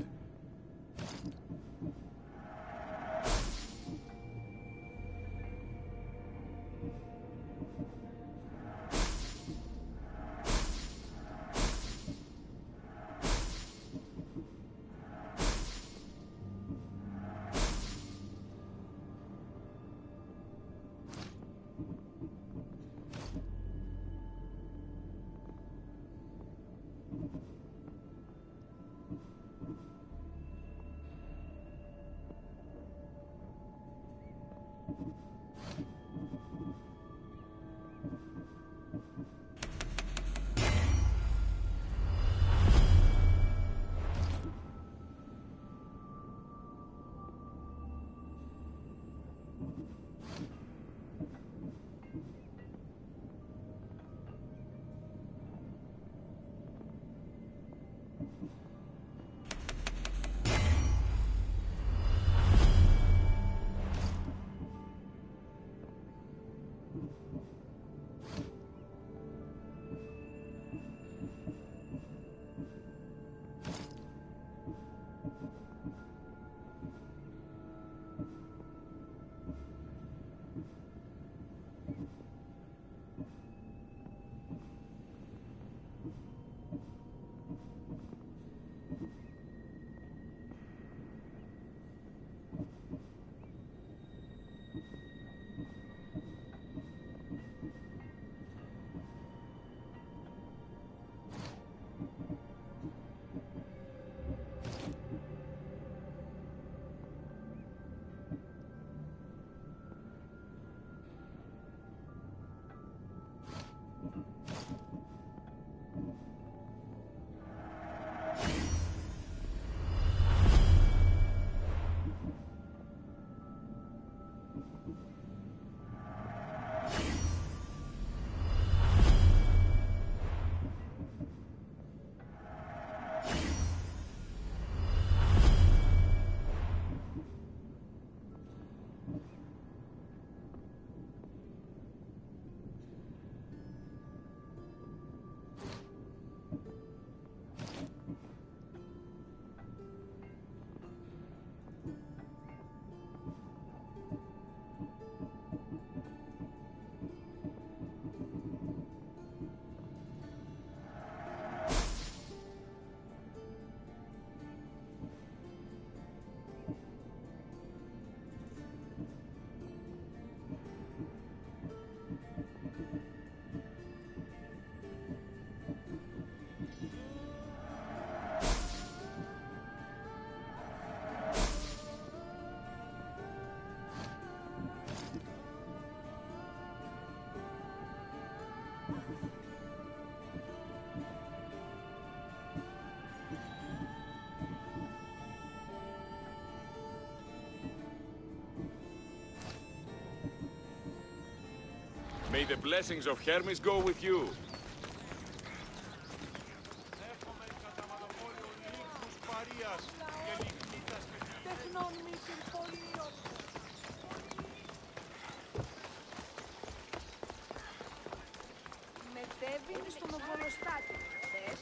May the blessings of Hermes go with you. Μετέβη στον Οβολοστάτη. Θες?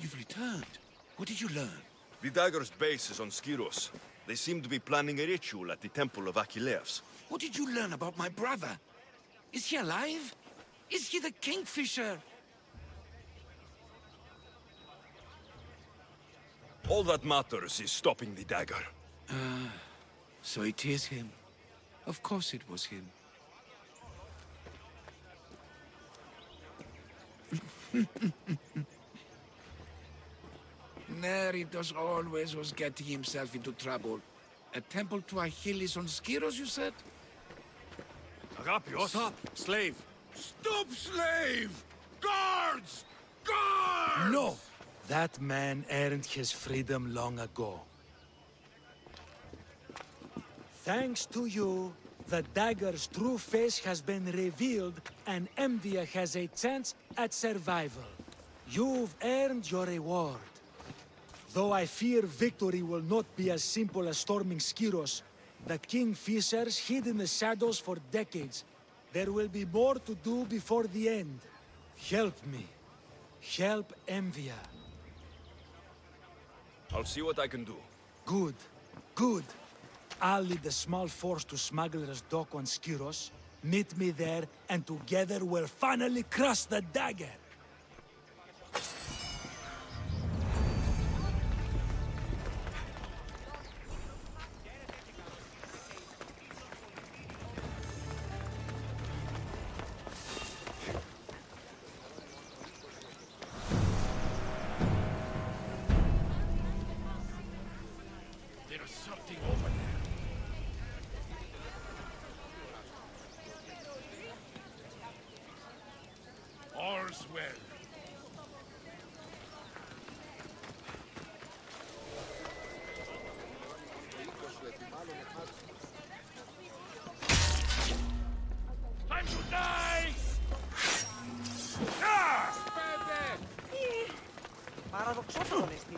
You've returned. What did you learn? The dagger's base is on Skiros. They seem to be planning a ritual at the temple of Alexios. What did you learn about my brother? Is he alive? Is he the Kingfisher? All that matters is stopping the dagger. So it is him. Of course it was him. Neritos always was getting himself into trouble. A temple to Achilles on Skiros, you said? Agapios? Stop, slave! Stop, slave! Guards! Guards! No! That man earned his freedom long ago. Thanks to you, the dagger's true face has been revealed and Envia has a chance at survival. You've earned your reward. Though I fear victory will not be as simple as storming Skiros, the Kingfishers hid in the shadows for decades. There will be more to do before the end. Help me. Help Envia. I'll see what I can do. Good. Good. I'll lead a small force to Smuggler's Dock on Skiros. Meet me there, and together we'll finally crush the dagger! There's something over there. All's well. Time to die! Παραδοξόφωνο είστε.